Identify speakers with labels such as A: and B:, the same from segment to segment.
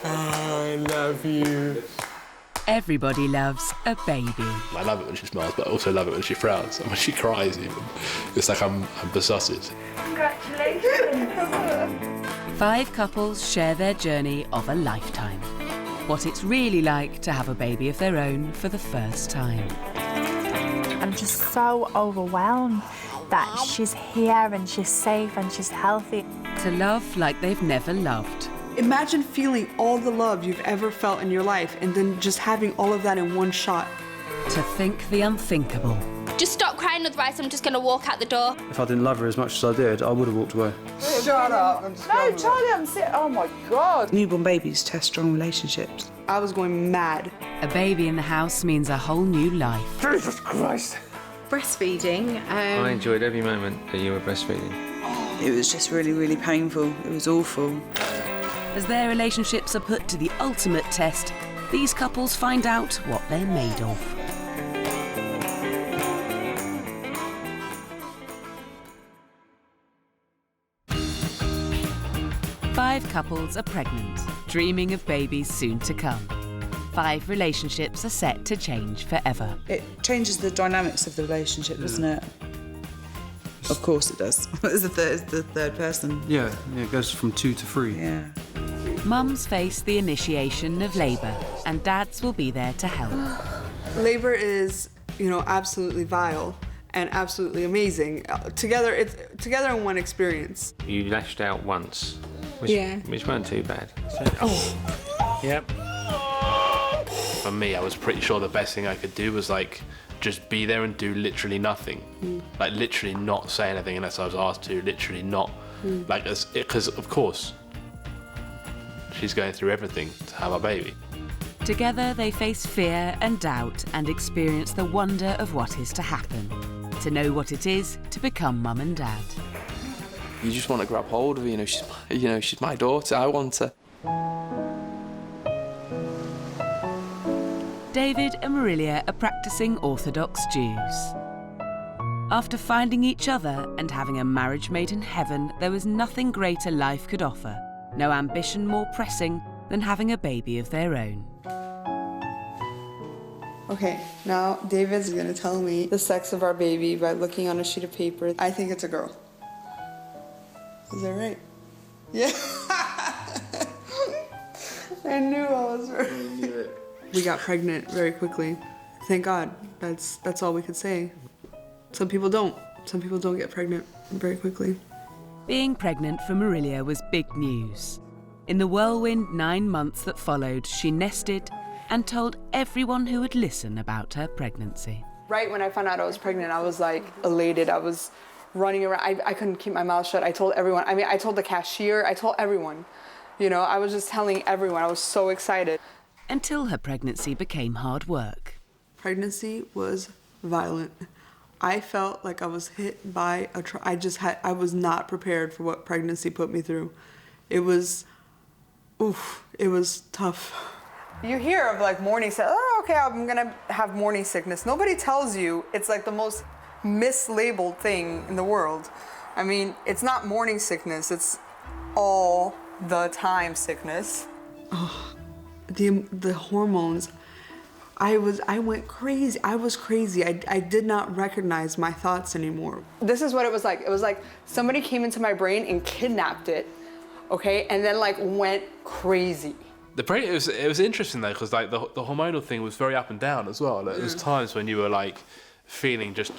A: I love you.
B: Everybody loves a baby.
C: I love it when she smiles, but I also love it when she frowns. And when she cries even, it's like I'm besotted.
D: Congratulations.
B: 5 couples share their journey of a lifetime. What it's really like to have a baby of their own for the first time.
D: I'm just so overwhelmed that she's here and she's safe and she's healthy.
B: To love like they've never loved.
E: Imagine feeling all the love you've ever felt in your life and then just having all of that in one shot.
B: To think the unthinkable.
F: Just stop crying, otherwise I'm just going to walk out the door.
G: If I didn't love her as much as I did, I would have walked away.
E: Shut up.
H: No, Charlie, I'm sick. Oh my God.
I: Newborn babies test strong relationships.
E: I was going mad.
B: A baby in the house means a whole new life.
H: Jesus Christ.
J: Breastfeeding.
A: I enjoyed every moment that you were breastfeeding.
I: It was just really, really painful. It was awful.
B: As their relationships are put to the ultimate test, these couples find out what they're made of. Five couples are pregnant, dreaming of babies soon to come. 5 relationships are set to change forever.
I: It changes the dynamics of the relationship, doesn't it? Of course it does. It's the third person.
G: Yeah, it goes from 2 to 3.
I: Yeah.
B: Mums face the initiation of labour, and dads will be there to help.
E: Labor is, absolutely vile and absolutely amazing. Together in one experience.
A: You lashed out once, which weren't too bad. Yep.
C: For me, I was pretty sure the best thing I could do was just be there and do literally nothing. Like literally not say anything unless I was asked to, literally not. Because of course, she's going through everything to have a baby.
B: Together they face fear and doubt and experience the wonder of what is to happen. To know what it is to become mum and dad.
K: You just want to grab hold of her, she's my daughter, I want her.
B: David and Marilia are practicing Orthodox Jews. After finding each other and having a marriage made in heaven, there was nothing greater life could offer, no ambition more pressing than having a baby of their own.
E: Okay, now David's gonna tell me the sex of our baby by looking on a sheet of paper. I think it's a girl. Is that right? Yeah. I knew I was right. We got pregnant very quickly. Thank God. That's all we could say. Some people don't. Some people don't get pregnant very quickly.
B: Being pregnant for Marilia was big news. In the whirlwind 9 months that followed, she nested and told everyone who would listen about her pregnancy.
E: Right when I found out I was pregnant, I was elated. I was running around. I couldn't keep my mouth shut. I told everyone. I told the cashier. I told everyone. I was just telling everyone. I was so excited.
B: Until her pregnancy became hard work.
E: Pregnancy was violent. I felt like I was hit by I was not prepared for what pregnancy put me through. It was tough. You hear of morning sickness. Oh, okay, I'm gonna have morning sickness. Nobody tells you it's the most mislabeled thing in the world. It's not morning sickness, it's all the time sickness. Oh, the hormones. I went crazy. I was crazy. I did not recognize my thoughts anymore. This is what it was like. It was like somebody came into my brain and kidnapped it, okay, and then went crazy.
C: It was interesting though, because the hormonal thing was very up and down as well. There was times when you were feeling just,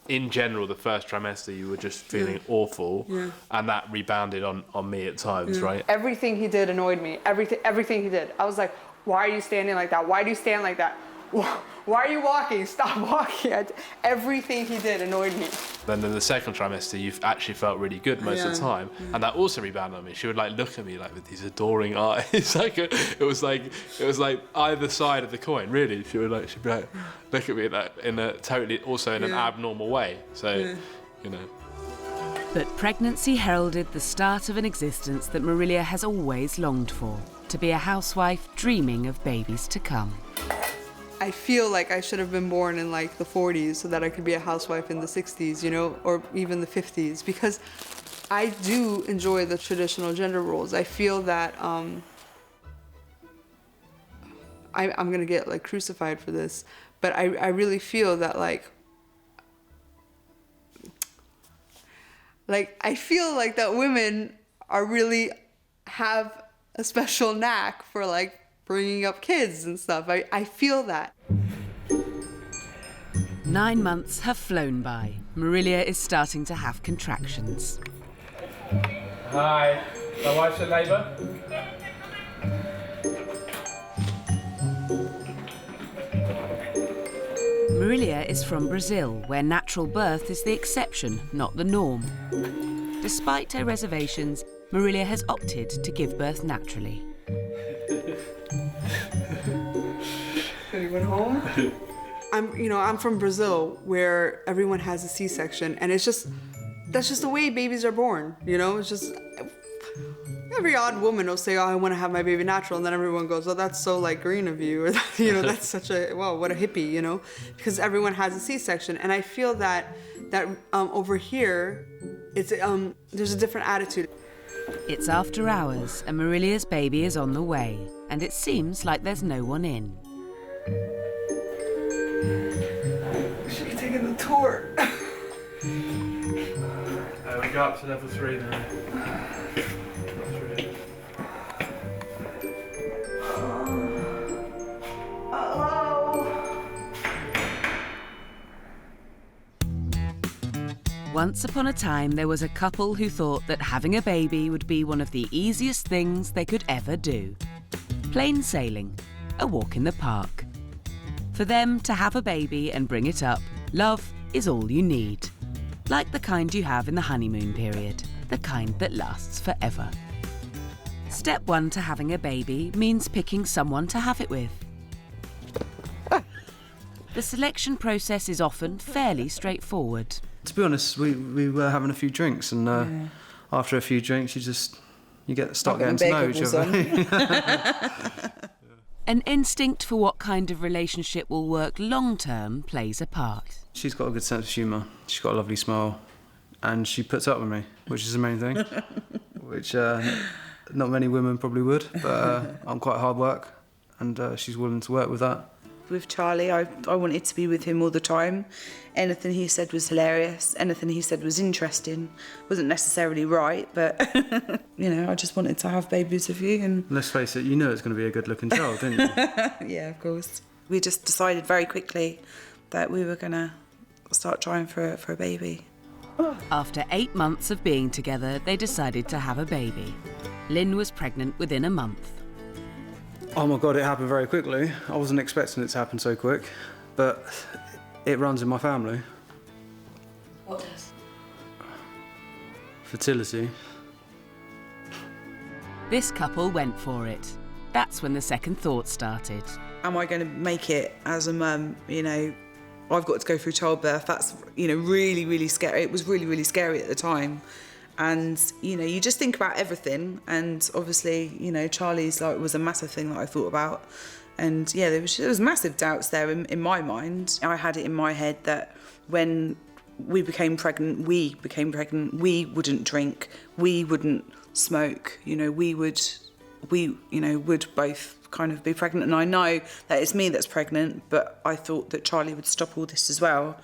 C: in general, the first trimester you were just feeling awful, and that rebounded on me at times, right?
E: Everything he did annoyed me. Everything he did. I was like, why are you standing like that? Why do you stand like that? Why are you walking? Stop walking. Everything he did annoyed me.
C: Then in the second trimester, you actually felt really good most of the time, and that also rebounded on me. She would look at me with these adoring eyes. It was like either side of the coin, really. She'd be like, look at me in a totally also in an abnormal way. So,
B: But pregnancy heralded the start of an existence that Marilia has always longed for. To be a housewife dreaming of babies to come.
E: I feel like I should have been born in the 40s so that I could be a housewife in the 60s, or even the 50s, because I do enjoy the traditional gender roles. I feel that I'm gonna get like crucified for this, but I really feel that like I feel like that women are really have a special knack for like bringing up kids and stuff. I feel that.
B: 9 months have flown by. Marilia is starting to have contractions.
A: Hi, my wife's in labour.
B: Marilia is from Brazil, where natural birth is the exception, not the norm. Despite her reservations, Marilia has opted to give birth naturally.
E: Anyone home? I'm from Brazil, where everyone has a C-section, and that's just the way babies are born. It's just every odd woman will say, "Oh, I want to have my baby natural," and then everyone goes, "Oh, that's so like green of you," or that's such a what a hippie, because everyone has a C-section, and I feel that over here, it's there's a different attitude.
B: It's after hours, and Marilia's baby is on the way, and it seems like there's no one in.
E: Should be taking the tour.
A: We go up to level 3 now.
B: Once upon a time, there was a couple who thought that having a baby would be one of the easiest things they could ever do. Plain sailing, a walk in the park. For them to have a baby and bring it up, love is all you need. Like the kind you have in the honeymoon period, the kind that lasts forever. Step 1 to having a baby means picking someone to have it with. The selection process is often fairly straightforward.
G: To be honest, we were having a few drinks, and after a few drinks, you start getting to know each other.
B: An instinct for what kind of relationship will work long-term plays a part.
G: She's got a good sense of humour, she's got a lovely smile, and she puts up with me, which is the main thing, which not many women probably would, but I'm quite hard work, and she's willing to work with that.
I: With Charlie, I wanted to be with him all the time. Anything he said was hilarious, anything he said was interesting. Wasn't necessarily right, but I just wanted to have babies with you. And
G: let's face it, you know it's going to be a good-looking child, didn't you?
I: Yeah, of course. We just decided very quickly that we were going to start trying for a baby.
B: After 8 months of being together, they decided to have a baby. Lynne was pregnant within a month.
G: Oh my God, it happened very quickly. I wasn't expecting it to happen so quick, but it runs in my family.
J: What does?
G: Fertility.
B: This couple went for it. That's when the second thought started.
I: Am I going to make it as a mum? I've got to go through childbirth. That's, really, really scary. It was really, really scary at the time. And, you just think about everything. And obviously, Charlie's was a massive thing that I thought about. And yeah, there was massive doubts there in my mind. I had it in my head that when we became pregnant, we wouldn't drink, we wouldn't smoke, we would both kind of be pregnant. And I know that it's me that's pregnant, but I thought that Charlie would stop all this as well.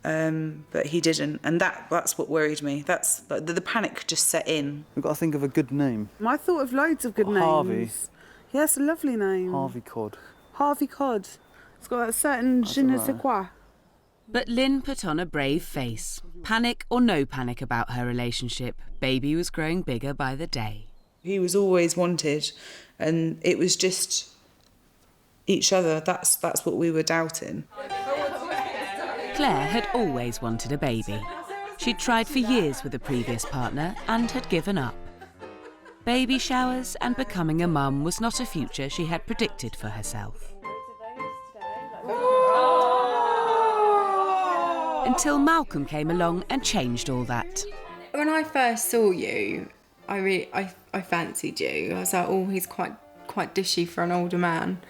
I: But he didn't, and that's what worried me. That's the panic just set in.
L: We've got to think of a good name.
M: I thought of loads of good names.
L: Harvey.
M: Yeah, it's a lovely name.
L: Harvey Cod.
M: Harvey Cod. It's got a certain je ne sais quoi.
B: But Lynne put on a brave face. Panic or no panic about her relationship, baby was growing bigger by the day.
I: He was always wanted, and it was just each other. That's what we were doubting.
B: Claire had always wanted a baby. She'd tried for years with a previous partner and had given up. Baby showers and becoming a mum was not a future she had predicted for herself. Until Malcolm came along and changed all that.
J: When I first saw you, I fancied you. I was like, oh, he's quite dishy for an older man.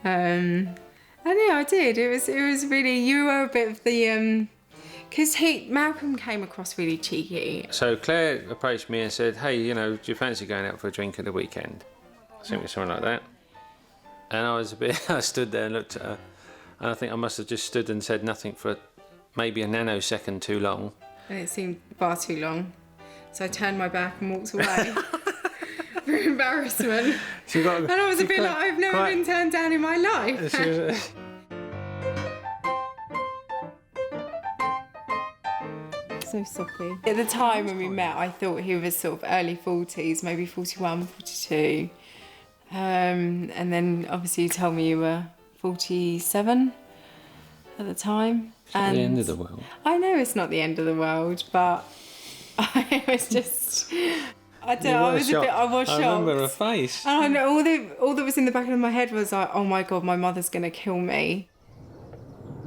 J: And yeah, I did. It was really, you were a bit of the, because Malcolm came across really cheeky.
A: So Claire approached me and said, hey, do you fancy going out for a drink at the weekend? I think it was something like that. And I stood there and looked at her, and I think I must have just stood and said nothing for maybe a nanosecond too long.
J: And it seemed far too long. So I turned my back and walked away for embarrassment. And I was a bit like, I've never been turned down in my life. So soppy. At the time when we met, I thought he was sort of early 40s, maybe 41, 42. And then obviously you told me you were 47 at the time.
A: It's not the end of the world.
J: I know it's not the end of the world, but I was just, I don't know, I was shocked. I was shocked.
A: I remember her face.
J: And I know all that was in the back of my head was like, oh my God, my mother's going to kill me.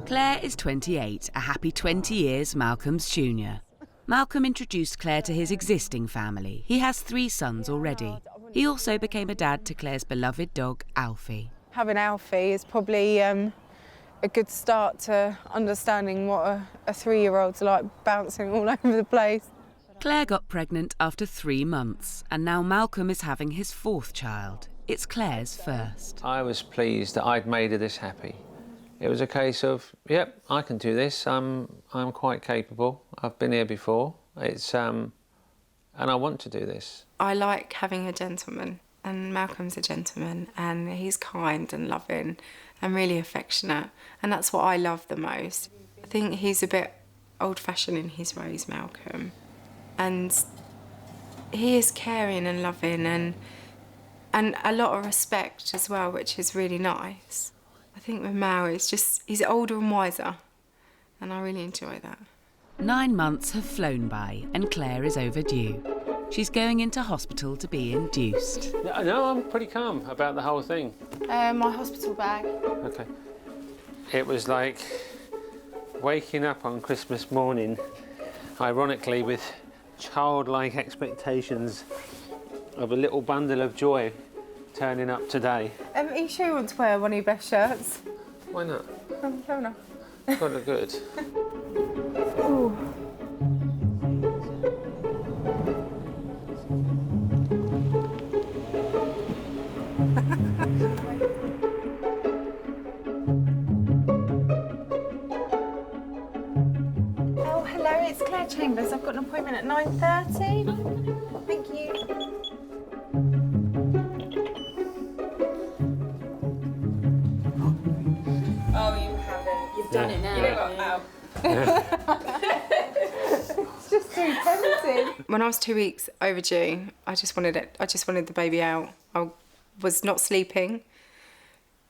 B: Claire is 28, a happy 20 years Malcolm's junior. Malcolm introduced Claire to his existing family. He has 3 sons already. He also became a dad to Claire's beloved dog, Alfie.
M: Having Alfie is probably a good start to understanding what a 3-year-old's like, bouncing all over the place.
B: Claire got pregnant after 3 months, and now Malcolm is having his 4th child. It's Claire's first.
A: I was pleased that I'd made her this happy. It was a case of, yep, I can do this. I'm quite capable. I've been here before. And I want to do this.
J: I like having a gentleman, and Malcolm's a gentleman, and he's kind and loving and really affectionate, and that's what I love the most. I think he's a bit old-fashioned in his ways, Malcolm, and he is caring and loving and a lot of respect as well, which is really nice. I think with Mal, he's older and wiser, and I really enjoy that.
B: 9 months have flown by, and Claire is overdue. She's going into hospital to be induced.
A: No, I'm pretty calm about the whole thing.
M: My hospital bag.
A: Okay. It was like waking up on Christmas morning, ironically, with childlike expectations of a little bundle of joy turning up today.
M: Are you sure you want to wear one of your best shirts?
A: Why not?
M: Fair enough.
A: It's got to look good.
M: Ooh. Oh, hello, it's Claire Chambers. I've got an appointment at 9:30. Thank you.
J: Oh, you haven't. You've done it now.
M: It's just too tempting.
J: When I was 2 weeks overdue, I just wanted the baby out. I was not sleeping,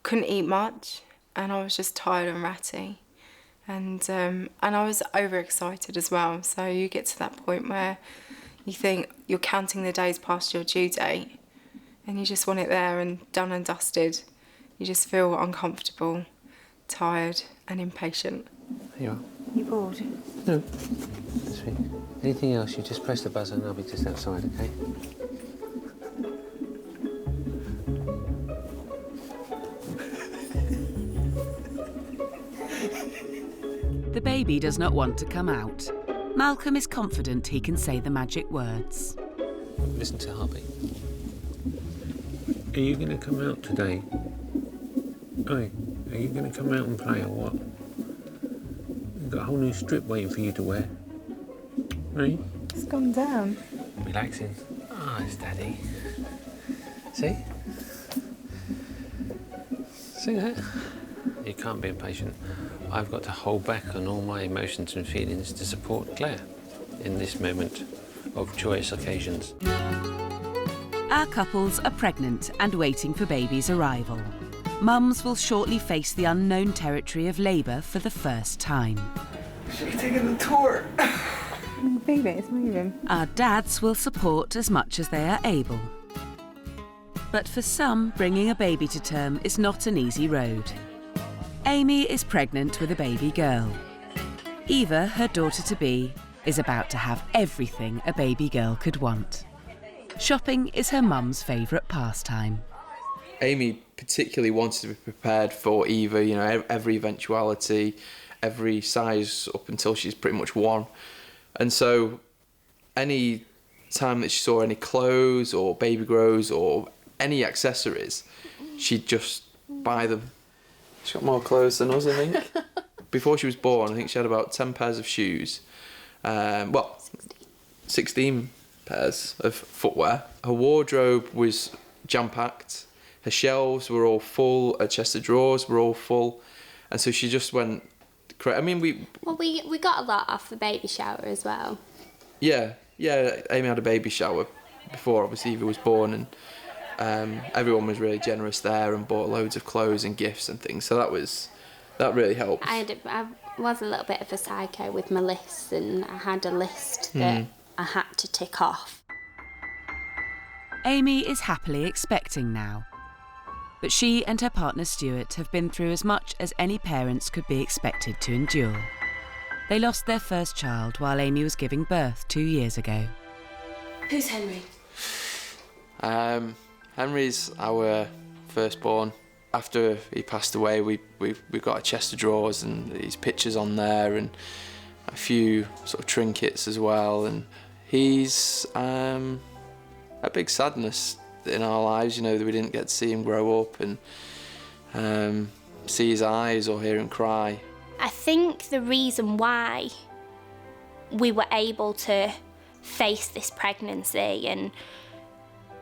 J: couldn't eat much, and I was just tired and ratty. And I was overexcited as well. So you get to that point where you think you're counting the days past your due date, and you just want it there and done and dusted. You just feel uncomfortable, tired and impatient.
A: There you are.
M: You bored?
A: No. Sweet. Anything else, you just press the buzzer and I'll be just outside, okay?
B: The baby does not want to come out. Malcolm is confident he can say the magic words.
A: Listen to heartbeat. Are you going to come out today? Oi, are you going to come out and play or what? We've got a whole new strip waiting for you to wear. Right?
M: It's gone down.
A: Relaxing. Ah, it's Daddy. See? See that? You can't be impatient. I've got to hold back on all my emotions and feelings to support Claire in this moment of joyous occasions.
B: Our couples are pregnant and waiting for baby's arrival. Mums will shortly face the unknown territory of labour for the first time.
H: She's taking the tour.
M: Baby, it's moving.
B: Our dads will support as much as they are able. But for some, bringing a baby to term is not an easy road. Amy is pregnant with a baby girl. Eva, her daughter-to-be, is about to have everything a baby girl could want. Shopping is her mum's favourite pastime.
K: Amy particularly wanted to be prepared for Eva, you know, every eventuality, every size up until she's pretty much 1. And so any time that she saw any clothes or baby grows or any accessories, she'd just buy them. She's got more clothes than us, I think. Before she was born, I think she had about 10 pairs of shoes. 16 pairs of footwear. Her wardrobe was jam-packed. Her shelves were all full. Her chest of drawers were all full. And so she just went... I mean, we
F: got a lot off the baby shower as well.
K: Yeah, Amy had a baby shower before, obviously, Eva was born, and everyone was really generous there and bought loads of clothes and gifts and things, so that really helped.
F: I was a little bit of a psycho with my lists, and I had a list that I had to tick off.
B: Amy is happily expecting now. But she and her partner Stuart have been through as much as any parents could be expected to endure. They lost their first child while Amy was giving birth 2 years ago.
F: Who's Henry?
K: Henry's our firstborn. After he passed away, we got a chest of drawers and his pictures on there and a few sort of trinkets as well. And he's a big sadness in our lives, you know, that we didn't get to see him grow up and see his eyes or hear him cry.
F: I think the reason why we were able to face this pregnancy and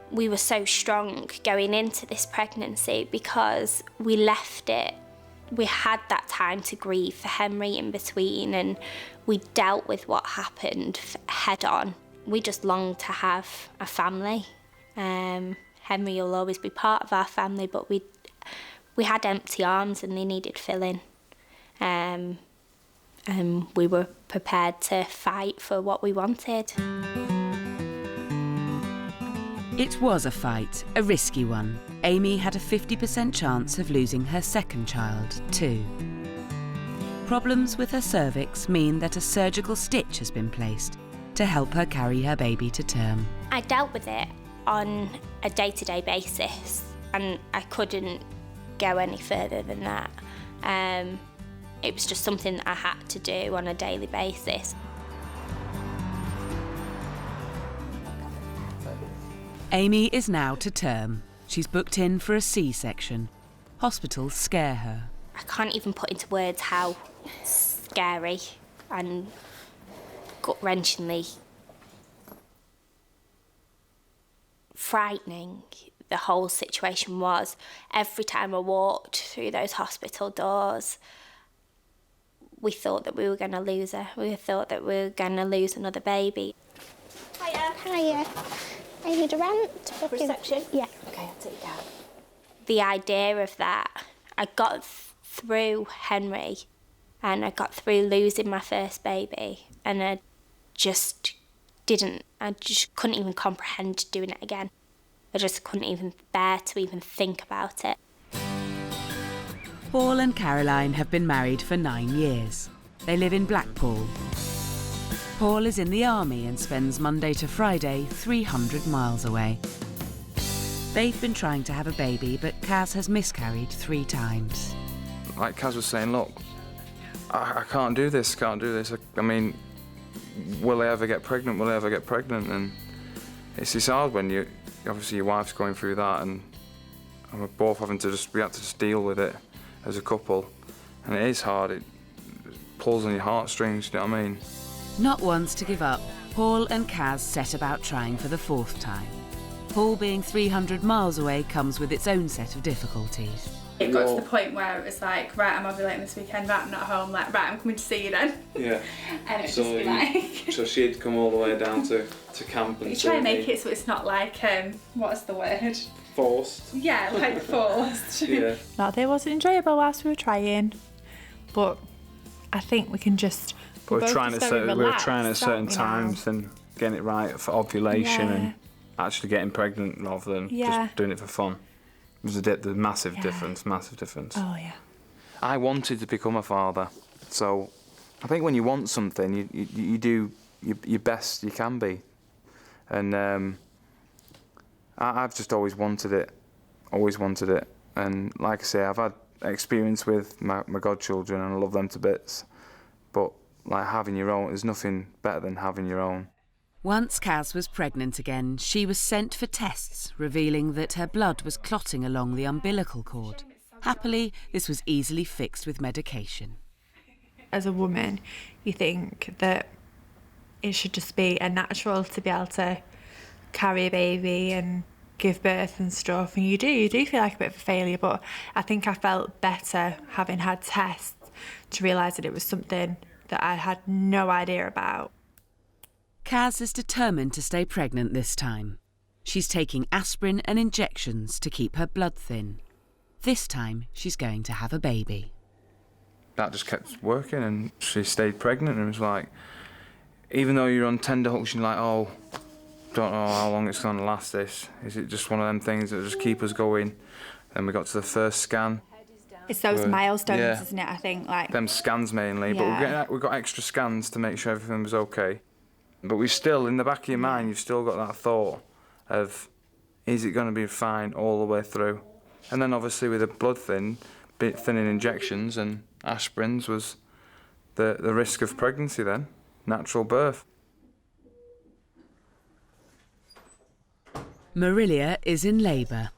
F: we were so strong going into this pregnancy because we left it. We had that time to grieve for Henry in between, and we dealt with what happened head on. We just longed to have a family. Henry will always be part of our family, but we had empty arms and they needed filling. And we were prepared to fight for what we wanted.
B: It was a fight, a risky one. Amy had a 50% chance of losing her second child, too. Problems with her cervix mean that a surgical stitch has been placed to help her carry her baby to term.
F: I dealt with it on a day-to-day basis, and I couldn't go any further than that. It was just something that I had to do on a daily basis.
B: Amy is now to term. She's booked in for a C-section. Hospitals scare her.
F: I can't even put into words how scary and gut-wrenchingly frightening the whole situation was. Every time I walked through those hospital doors, we thought that we were going to lose her. We thought that we were going to lose another baby.
L: Hiya. I need a rent.
F: Reception?
L: Yeah.
F: Okay, I'll take you down. The idea of that, I got through Henry and I got through losing my first baby, and I just couldn't even comprehend doing it again. I just couldn't even bear to even think about it.
B: Paul and Caroline have been married for 9 years. They live in Blackpool. Paul is in the army and spends Monday to Friday 300 miles away. They've been trying to have a baby, but Kaz has miscarried 3 times.
G: Like Kaz was saying, look, I can't do this, I mean, will I ever get pregnant? And it's hard when obviously your wife's going through that, and we're both we have to just deal with it as a couple. And it is hard, it pulls on your heartstrings, you know what I mean?
B: Not once to give up, Paul and Kaz set about trying for the 4th time. Paul being 300 miles away comes with its own set of difficulties.
N: It got to the point where it was like, right, I'm ovulating this weekend, right, I'm not home, like, right, I'm coming to see you then.
G: Yeah.
N: And it would just be like...
G: So she'd come all the way down to camp and...
N: You try and make it so it's not like, what's the word?
G: Forced.
N: Yeah, like forced.
G: Yeah.
D: No, they wasn't enjoyable whilst we were trying, but I think we can just...
G: We were trying at certain times and getting it right for ovulation and actually getting pregnant rather than just doing it for fun. It was the massive difference.
D: Oh, yeah.
G: I wanted to become a father, so I think when you want something, you do your best you can be. And I've just always wanted it. And like I say, I've had experience with my godchildren and I love them to bits. But like having your own, there's nothing better than having your own.
B: Once Kaz was pregnant again, she was sent for tests, revealing that her blood was clotting along the umbilical cord. Happily, this was easily fixed with medication.
D: As a woman, you think that it should just be a natural to be able to carry a baby and give birth and stuff, and you do feel like a bit of a failure, but I think I felt better having had tests to realise that it was something that I had no idea about.
B: Kaz is determined to stay pregnant this time. She's taking aspirin and injections to keep her blood thin. This time, she's going to have a baby.
G: That just kept working, and she stayed pregnant, and it was like, even though you're on tenterhooks, you're like, oh, don't know how long it's going to last this. Is it just one of them things that just keep us going? Then we got to the first scan.
D: It's those milestones, isn't it? I think, like
G: them scans mainly, but we got extra scans to make sure everything was okay. But we still, in the back of your mind, you've still got that thought of, is it going to be fine all the way through? And then obviously with the blood thinning injections and aspirins was the risk of pregnancy then, natural birth.
B: Marilia is in labour.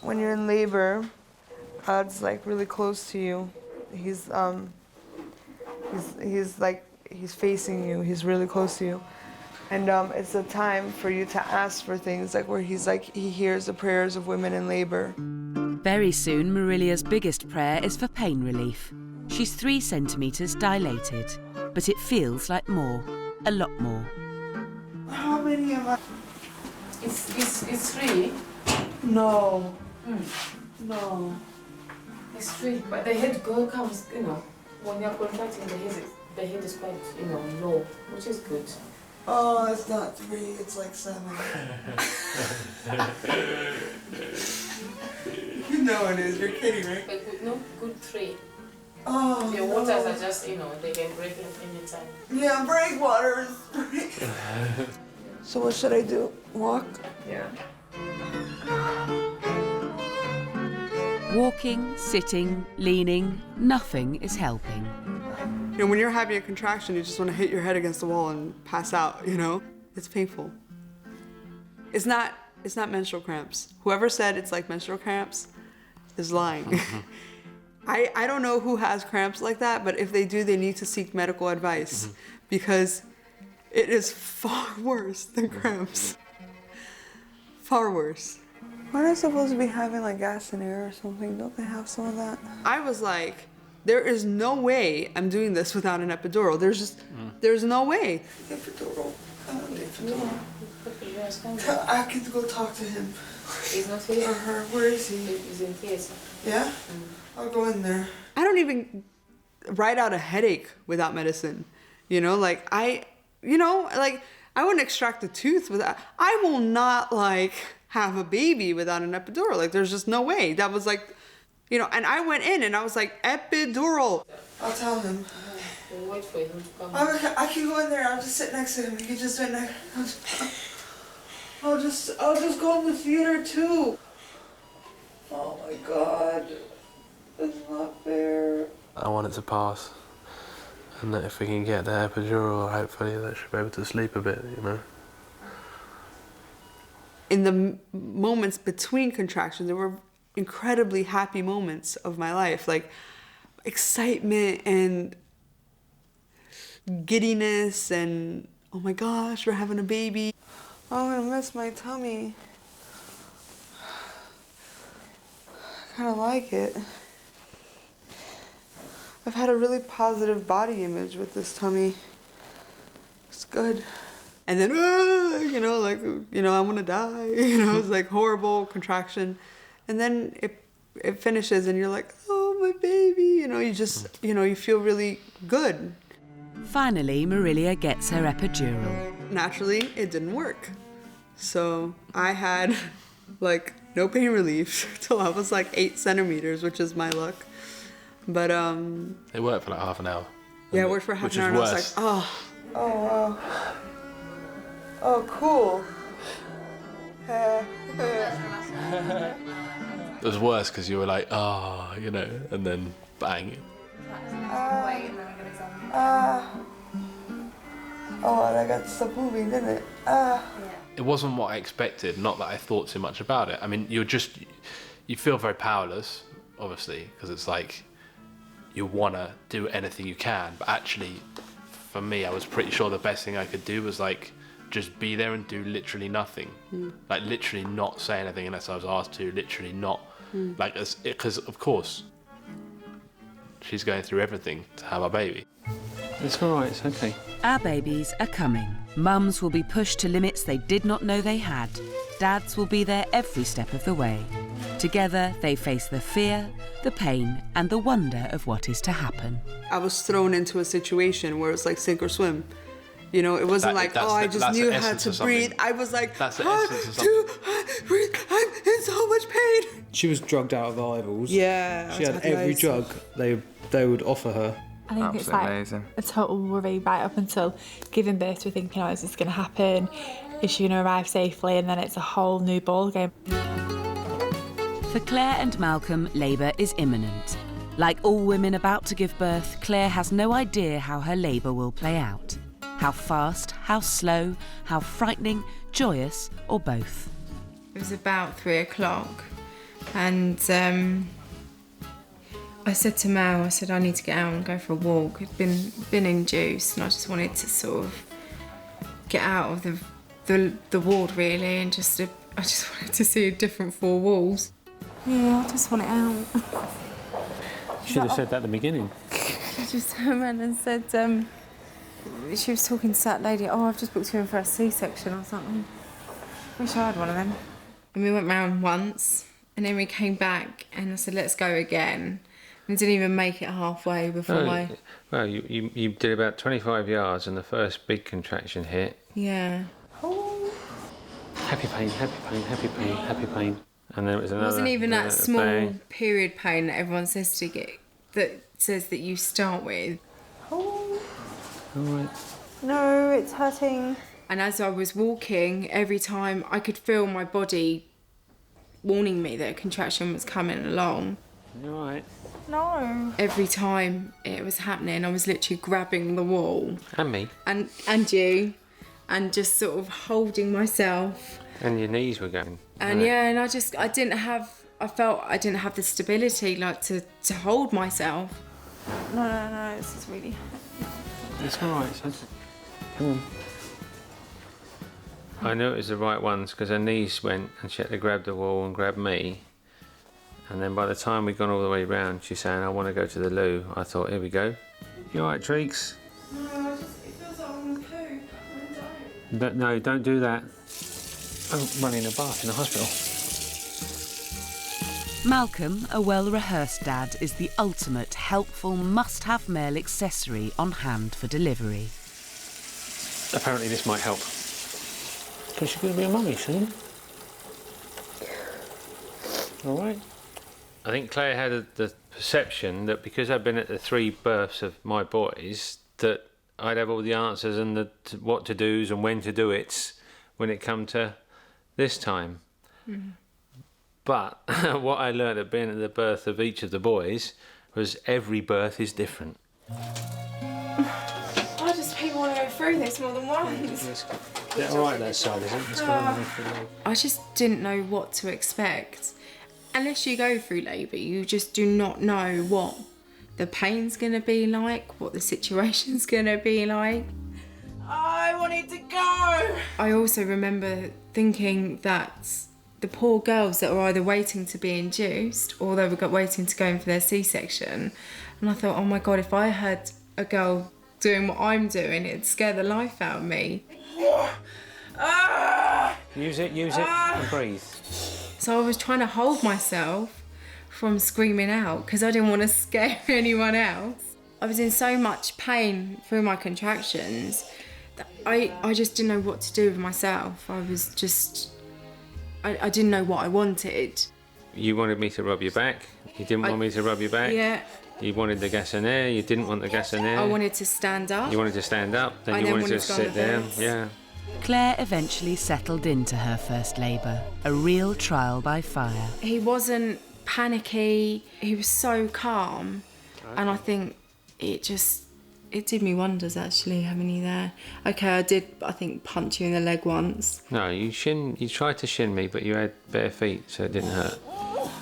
H: When you're in labor, God's like really close to you. He's facing you. He's really close to you. And it's a time for you to ask for things, like where he hears the prayers of women in labor.
B: Very soon, Marilia's biggest prayer is for pain relief. She's 3 centimetres dilated, but it feels like more, a lot more.
H: How many am I?
O: It's 3.
H: No.
O: No. It's 3, but the head girl comes, when you're contracting, the head is quite, low, which is good.
H: Oh, it's not 3, it's like 7. You know it is, you're kidding, right?
O: But good 3.
H: Oh,
O: your waters are just, they can break at any time.
H: Yeah, breakwaters. So what should I do? Walk?
O: Yeah.
B: Walking, sitting, leaning, nothing is helping.
E: When you're having a contraction, you just want to hit your head against the wall and pass out, It's painful. It's not menstrual cramps. Whoever said it's like menstrual cramps is lying. I don't know who has cramps like that, but if they do, they need to seek medical advice because it is far worse than cramps. Far worse.
H: Aren't I supposed to be having like gas and air or something? Don't they have some of that?
E: I was like, there is no way I'm doing this without an epidural. There's no way.
H: Epidural. I want the epidural. I can go talk to him.
O: He's not here.
H: Or her. Where is he?
O: He's in theater.
H: Yeah? I'll go in there.
E: I don't even ride out a headache without medicine. I wouldn't extract a tooth without, I will not have a baby without an epidural. There's just no way. That was and I went in and I was like, epidural.
H: I'll tell him.
O: We'll wait for him to come.
H: I can go in there. I'll just sit next to him. He can just sit next. I'll just go in the theater too. Oh my God. It's not fair.
C: I want it to pass. And that if we can get the epidural, hopefully that she'll be able to sleep a bit,
E: In the moments between contractions, there were incredibly happy moments of my life, like excitement and giddiness and, oh my gosh, we're having a baby.
H: Oh, I'm gonna miss my tummy. I kind of like it. I've had a really positive body image with this tummy. It's good.
E: And then, I want to die. It's like horrible contraction. And then it finishes and you're like, oh, my baby. You feel really good.
B: Finally, Marilia gets her epidural.
E: Naturally, it didn't work. So I had no pain relief till I was 8 centimeters, which is my luck. But
C: it worked for half an hour.
E: Yeah, it worked for half an hour and I was like, oh.
H: Oh, wow. Oh, cool.
C: It was worse because you were like, and then bang.
H: Oh, that got stuff moving, didn't it?
C: It wasn't what I expected, not that I thought too much about it. I mean, you feel very powerless, obviously, because it's like you want to do anything you can, but actually for me, I was pretty sure the best thing I could do was like just be there and do literally nothing. Like literally not say anything unless I was asked to, literally not. Like, because of course she's going through everything to have our baby.
A: It's all right, it's okay.
B: Our babies are coming. Mums will be pushed to limits they did not know they had. Dads will be there every step of the way. Together, they face the fear, the pain, and the wonder of what is to happen.
E: I was thrown into a situation where it's like sink or swim. You know, it wasn't I just knew how to breathe. I was like, how to breathe. I'm in so much pain.
G: She was drugged out of Ivals.
E: Yeah.
G: She had every drug they would offer her.
D: I think it's like a total worry right up until giving birth. We're thinking, is this going to happen? Is she going to arrive safely? And then it's a whole new ball game.
B: For Claire and Malcolm, labour is imminent. Like all women about to give birth, Claire has no idea how her labour will play out. How fast, how slow, how frightening, joyous, or both.
J: It was about 3 o'clock, and I said to Mel, I need to get out and go for a walk. I'd been induced, and I just wanted to sort of get out of the ward really, and I just wanted to see a different 4 walls. Yeah, I just want it out.
A: Should have said that at the beginning.
J: She just turned around and said, she was talking to that lady, I've just booked you in for a C-section. I was like, wish I had one of them. And we went round once, and then we came back, and I said, let's go again. And didn't even make it halfway before
A: Well, you did about 25 yards, and the first big contraction hit.
J: Yeah.
A: Happy pain, happy pain, happy pain, happy pain. And then it was another.
J: It wasn't even that small
A: bang.
J: period pain that everyone says to get, that says that you start with.
A: All right.
J: No, it's hurting. And as I was walking, every time I could feel my body warning me that a contraction was coming along.
A: You all right?
J: No. Every time it was happening, I was literally grabbing the wall.
A: And me.
J: And you. And just sort of holding myself.
A: And your knees were going.
J: And yeah, and I felt I didn't have the stability like to hold myself. No, this is really...
A: It's all right, son. Come on. I knew it was the right ones because her knees went and she had to grab the wall and grab me. And then by the time we'd gone all the way round, she's saying, I want to go to the loo. I thought, here we go. You all right, Treeks?
J: No, it feels like I'm going to poop.
A: No, don't do that. I'm running a bath in the hospital.
B: Malcolm, a well-rehearsed dad, is the ultimate helpful must-have male accessory on hand for delivery.
A: Apparently this might help. Because you're going to be a mummy soon. All right. I think Claire had the perception that because I'd been at the 3 births of my boys, that I'd have all the answers and the what to do's and when to do it when it come to this time. Mm. But what I learned at being at the birth of each of the boys was every birth is different.
J: I just people want to go through this more than once.
A: Is that all right, that side, is it?
J: I just didn't know what to expect. Unless you go through labour, you just do not know what the pain's going to be like, what the situation's going to be like. I wanted to go! I also remember thinking that the poor girls that were either waiting to be induced or they were waiting to go in for their C-section. And I thought, oh my God, if I had a girl doing what I'm doing, it'd scare the life out of me.
A: Use it, and breathe.
J: So I was trying to hold myself from screaming out because I didn't want to scare anyone else. I was in so much pain through my contractions that I just didn't know what to do with myself. I was just... I didn't know what I wanted.
A: You wanted me to rub your back. You didn't want me to rub your back.
J: Yeah.
A: You wanted the gas and air. You didn't want the gas and air.
J: I wanted to stand up.
A: You wanted to stand up. Then you wanted to sit down. Yeah.
B: Claire eventually settled into her first labour, a real trial by fire.
J: He wasn't panicky. He was so calm. Okay. And I think it did me wonders actually having you there. Okay, I did, I think, punch you in the leg once.
A: No, you tried to shin me, but you had bare feet, so it didn't hurt.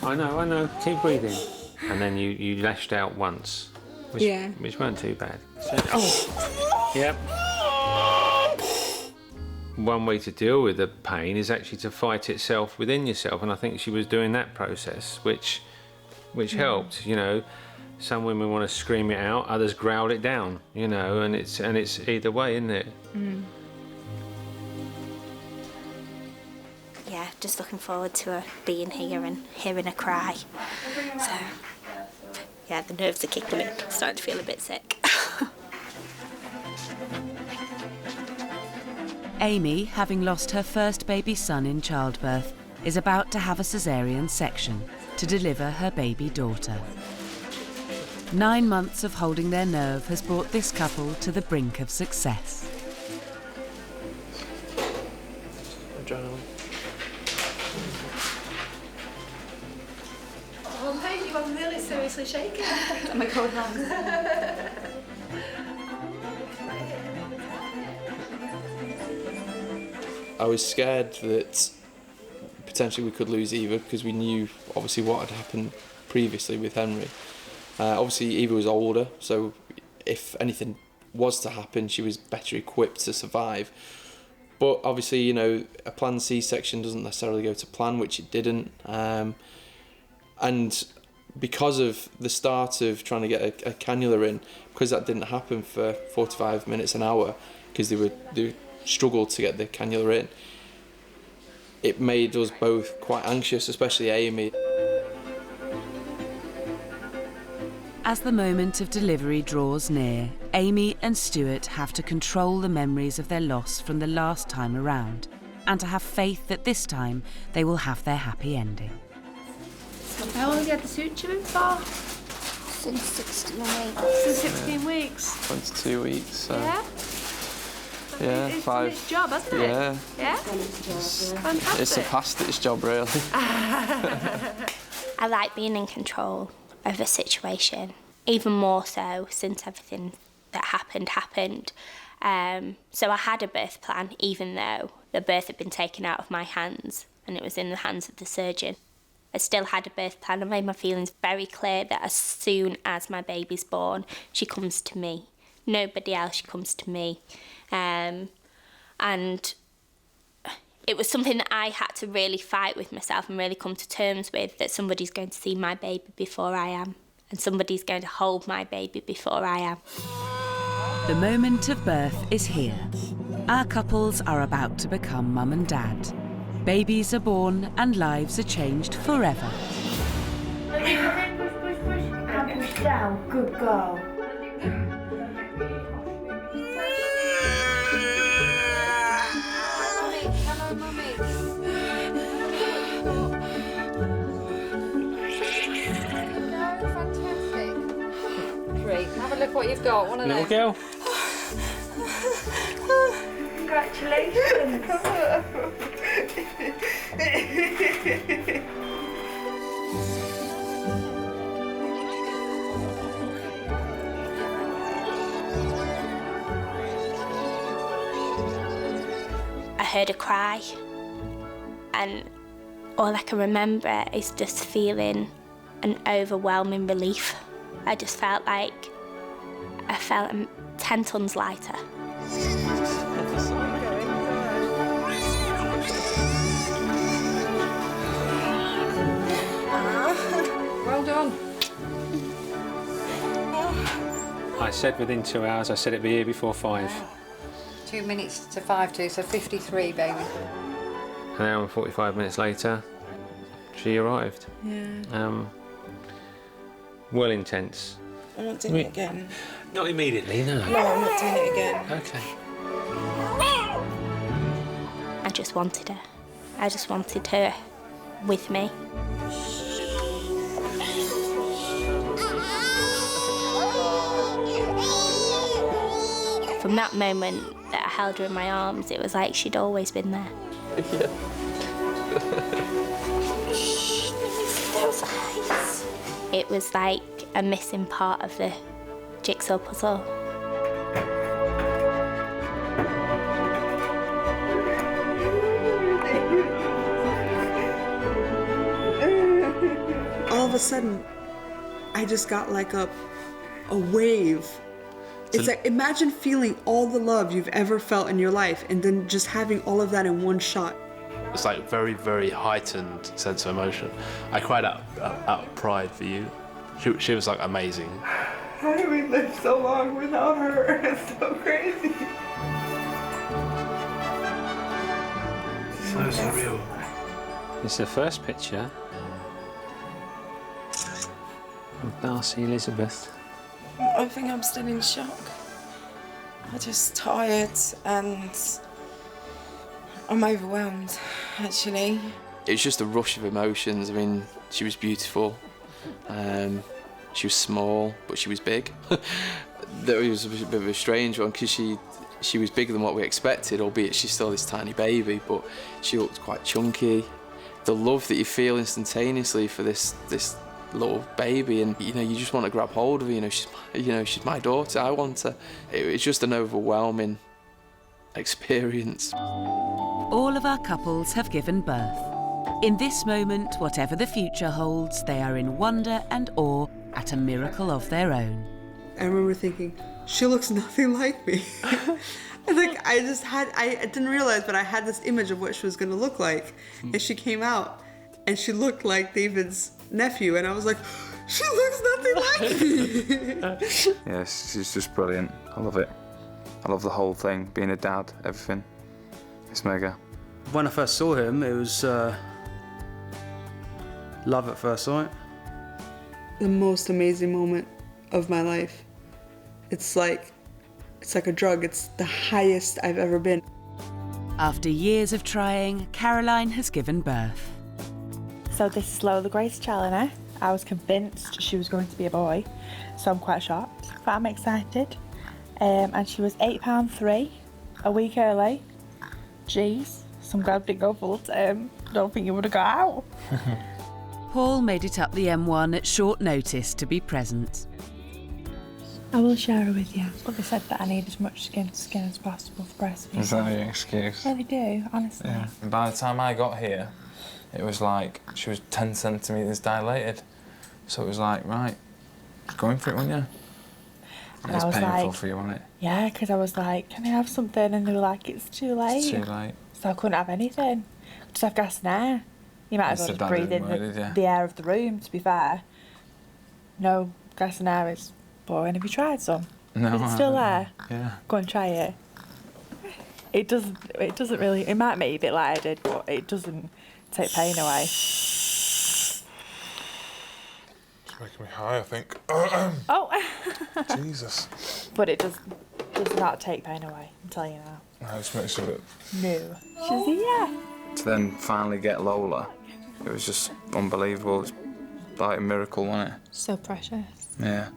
A: I know. Keep breathing. and then you lashed out once, which weren't too bad. Yep. One way to deal with the pain is actually to fight itself within yourself, and I think she was doing that process, which helped. You know, some women want to scream it out, others growl it down. You know, and it's either way, isn't it?
F: Yeah, just looking forward to her being here and hearing her cry. So, yeah, the nerves are kicking in. I'm starting to feel a bit sick.
B: Amy, having lost her first baby son in childbirth, is about to have a caesarean section to deliver her baby daughter. 9 months of holding their nerve has brought this couple to the brink of success.
K: Adrenaline.
N: Oh, hey, you are really seriously shaking. Oh my cold hands.
K: I was scared that potentially we could lose Eva because we knew obviously what had happened previously with Henry. Obviously Eva was older, so if anything was to happen, she was better equipped to survive. But obviously, you know, a planned C-section doesn't necessarily go to plan, which it didn't. And because of the start of trying to get a cannula in, because that didn't happen for 45 minutes, an hour, because they struggled to get the cannula in, it made us both quite anxious, especially Amy.
B: As the moment of delivery draws near, Amy and Stuart have to control the memories of their loss from the last time around, and to have faith that this time they will have their happy ending.
N: How long have you had the suture in for?
L: Since 16 weeks.
N: Since 16 weeks.
K: 22 weeks, so...
N: Yeah?
K: Yeah,
N: it's
K: 5.
N: It's job, hasn't it?
K: Yeah.
N: Yeah? Fantastic.
K: It's surpassed its job, really.
F: I like being in control of a situation, even more so since everything that happened. So I had a birth plan, even though the birth had been taken out of my hands and it was in the hands of the surgeon. I still had a birth plan. I made my feelings very clear that as soon as my baby's born, she comes to me. Nobody else, she comes to me. And it was something that I had to really fight with myself and really come to terms with, that somebody's going to see my baby before I am, and somebody's going to hold my baby before I am.
B: The moment of birth is here. Our couples are about to become mum and dad. Babies are born and lives are changed forever.
N: Push, and push down. Good girl.
P: Have a look what you've got. One of
A: Little
P: them.
A: girl.
N: Congratulations.
F: I heard her cry, and all I can remember is just feeling an overwhelming relief. I just felt like I felt 10 tons lighter.
P: Well done.
A: I said within 2 hours. I said it'd be here before 5.
P: 2 minutes to 5 to, so 53, baby.
A: An hour and 45 minutes later, she arrived.
I: Yeah.
A: Well intense.
I: I'm not doing it again.
A: Not immediately, no.
I: No, I'm not doing it again.
A: Okay.
F: I just wanted her. I just wanted her with me. From that moment that I held her in my arms, it was like she'd always been there.
K: Yeah.
F: Those eyes. It was like a missing part of the jigsaw puzzle.
I: All of a sudden,
E: I just got like a wave. It's like, imagine feeling all the love you've ever felt in your life and then just having all of that in one shot.
C: It's like very, very heightened sense of emotion. I cried out of pride for you. She was like amazing.
H: How did we live so long without her? It's so crazy.
C: So surreal.
A: It's the first picture of Darcy Elizabeth.
M: I think I'm still in shock. I'm just tired and I'm overwhelmed, actually.
K: It was just a rush of emotions. I mean, she was beautiful. She was small, but she was big. That was a bit of a strange one because she was bigger than what we expected, albeit she's still this tiny baby, but she looked quite chunky. The love that you feel instantaneously for this little baby, and you just want to grab hold of her. She's my daughter. I want her. It's just an overwhelming experience.
B: All of our couples have given birth. In this moment, whatever the future holds, they are in wonder and awe at a miracle of their own.
E: I remember thinking, she looks nothing like me. Like I didn't realize, but I had this image of what she was going to look like. And she came out and she looked like David's nephew, and I was like, she looks nothing like me.
G: Yes, she's just brilliant. I love it. I love the whole thing, being a dad, everything. It's mega. When I first saw him, it was love at first sight.
E: The most amazing moment of my life. It's like a drug. It's the highest I've ever been.
B: After years of trying, Caroline has given birth.
D: So this is Lola Grace Challoner. I was convinced she was going to be a boy, so I'm quite shocked, but I'm excited. And she was £8.3 a week early. Jeez, so I'm glad I didn't go full term. Don't think you would have got out.
B: Paul made it up the M1 at short notice to be present.
D: I will share her with you. But they said that I need as much skin as possible for breastfeeding.
Q: Is that your excuse?
D: Yeah, they do, honestly.
Q: Yeah. By the time I got here, it was like she was 10 centimetres dilated. So it was like, right, going for it, weren't you?
D: And
Q: It's
D: I was
Q: painful
D: like,
Q: for you, wasn't it?
D: Yeah, because I was like, can I have something? And they were like, it's too late.
Q: It's too late.
D: So I couldn't have anything. Just have gas and air. You might as well just breathe in the air of the room, to be fair. No, gas and air is boring. Have you tried some?
Q: No.
D: Is it still there?
Q: Yeah.
D: Go and try it. It doesn't really, it might make you a bit lightheaded, but it doesn't take pain away.
R: It's making me high, I think.
D: Oh!
R: Jesus.
D: But it does not take pain away, I'm telling you now.
R: No, it just makes it a bit...
D: No. She's yeah.
G: To then finally get Lola, it was just unbelievable. It's like a miracle, wasn't it?
D: So precious.
G: Yeah.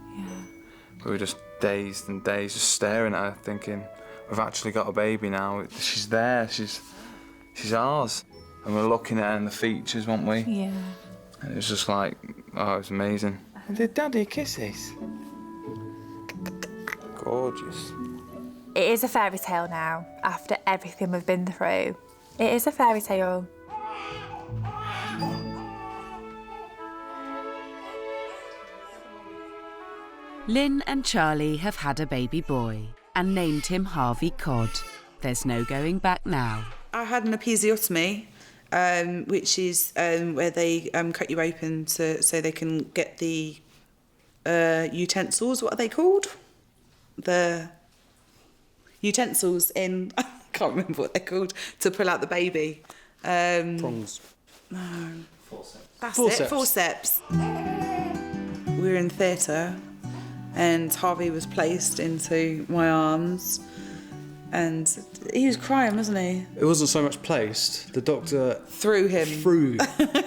G: We were just dazed and dazed, just staring at her, thinking, we've actually got a baby now. She's there, she's ours. And we're looking at her and the features, weren't we?
D: Yeah.
G: And it was just like, oh, it was amazing.
Q: Did Daddy kisses?
G: Gorgeous.
D: It is a fairy tale now, after everything we've been through. It is a fairy tale.
B: Lynne and Charlie have had a baby boy and named him Harvey Cod. There's no going back now.
I: I had an episiotomy, which is where they cut you open so they can get the utensils. What are they called? The utensils in. I can't remember what they're called, to pull out the baby.
G: Prongs.
I: No.
G: Forceps.
I: That's it. Forceps. We were in theatre, and Harvey was placed into my arms, and he was crying, wasn't he?
G: It wasn't so much placed. The doctor
I: threw him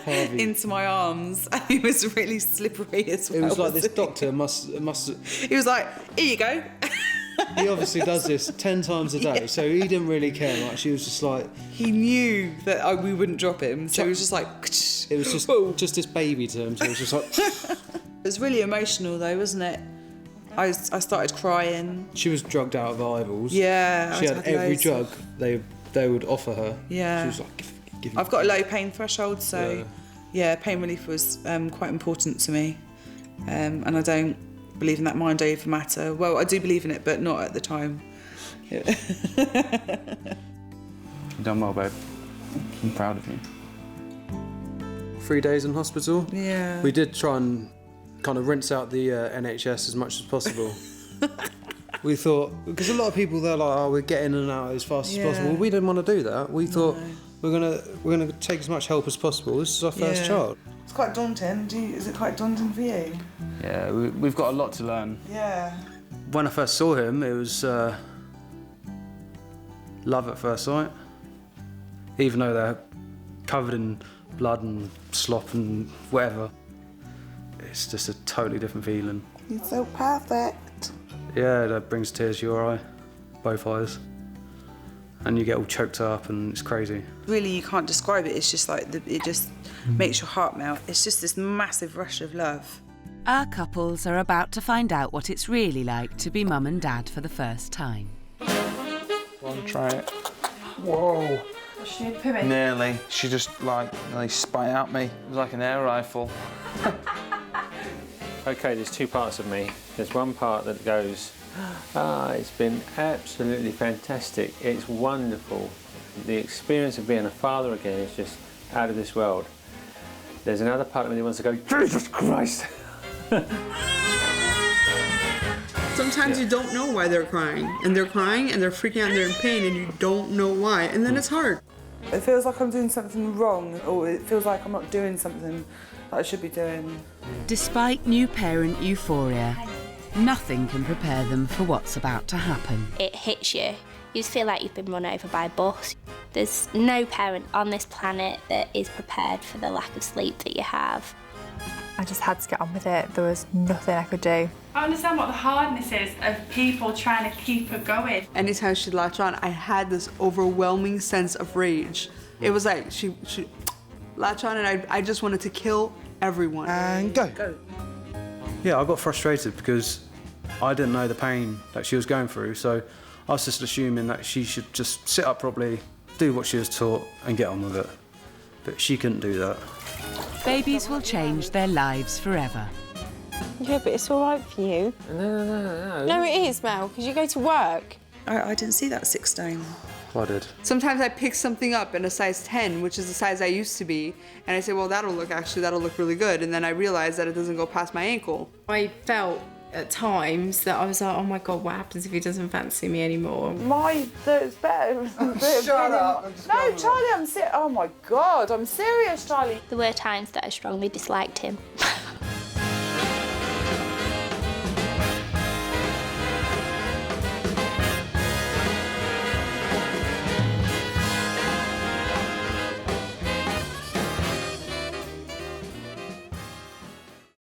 G: Harvey
I: into my arms, and he was really slippery as well.
G: It was like this
I: he?
G: doctor must.
I: He was like, "Here you go."
G: He obviously does this 10 times a day, so he didn't really care much. He was just like...
I: He knew that we wouldn't drop him, so he was just like...
G: It was just this baby to him, so it was just like...
I: It was really emotional though, wasn't it? I started crying.
G: She was drugged out of eyeballs.
I: Yeah.
G: She had every drug they would offer her.
I: Yeah.
G: She was like,
I: I've got a low pain threshold, so yeah, pain relief was quite important to me. And I don't believe in that mind over matter. Well, I do believe in it, but not at the time.
G: You've done well, babe. I'm proud of you.
S: 3 days in hospital.
I: Yeah.
S: We did try and kind of rinse out the NHS as much as possible. We thought, because a lot of people, they're like, oh, we're getting in and out as fast as possible. We didn't want to do that. We thought we're gonna take as much help as possible. This is our first child.
I: It's quite daunting. Is it quite daunting for you?
G: Yeah, we've got a lot to learn.
I: Yeah.
S: When I first saw him, it was love at first sight. Even though they're covered in blood and slop and whatever, it's just a totally different feeling.
I: He's so perfect.
S: Yeah, that brings tears to your eye, both eyes. And you get all choked up and it's crazy.
I: Really, you can't describe it. It's just like, it just makes your heart melt. It's just this massive rush of love.
B: Our couples are about to find out what it's really like to be mum and dad for the first time.
Q: Go on, try it. Whoa.
N: She poo it.
Q: Nearly. She just nearly spat out me. It was like an air rifle.
A: Okay, there's two parts of me. There's one part that goes, it's been absolutely fantastic. It's wonderful. The experience of being a father again is just out of this world. There's another part of me that wants to go, Jesus Christ!
E: Sometimes you don't know why they're crying, and they're freaking out and they're in pain, and you don't know why, and then it's hard.
I: It feels like I'm doing something wrong, or it feels like I'm not doing something that I should be doing.
B: Despite new parent euphoria, nothing can prepare them for what's about to happen.
F: It hits you. You just feel like you've been run over by a bus. There's no parent on this planet that is prepared for the lack of sleep that you have.
D: I just had to get on with it. There was nothing I could do.
N: I understand what the hardness is of people trying to keep her going.
E: Anytime she'd latch on, I had this overwhelming sense of rage. It was like she latch on, and I just wanted to kill everyone.
S: And go. Yeah, I got frustrated because I didn't know the pain that she was going through, so I was just assuming that she should just sit up properly, do what she was taught, and get on with it. But she couldn't do that.
B: Babies will change their lives forever.
M: Yeah, but it's all right for you.
A: No.
M: No, it is, Mel, because you go to work.
I: I didn't see that 6 stone.
S: I did.
E: Sometimes I pick something up in a size 10, which is the size I used to be, and I say, well, that'll look really good, and then I realize that it doesn't go past my ankle.
J: I felt at times that I was like, oh my God, what happens if he doesn't fancy me anymore?
M: It's better.
I: Shut up.
M: No, Charlie, I'm serious. Oh my God, I'm serious, Charlie.
F: There were times that I strongly disliked him.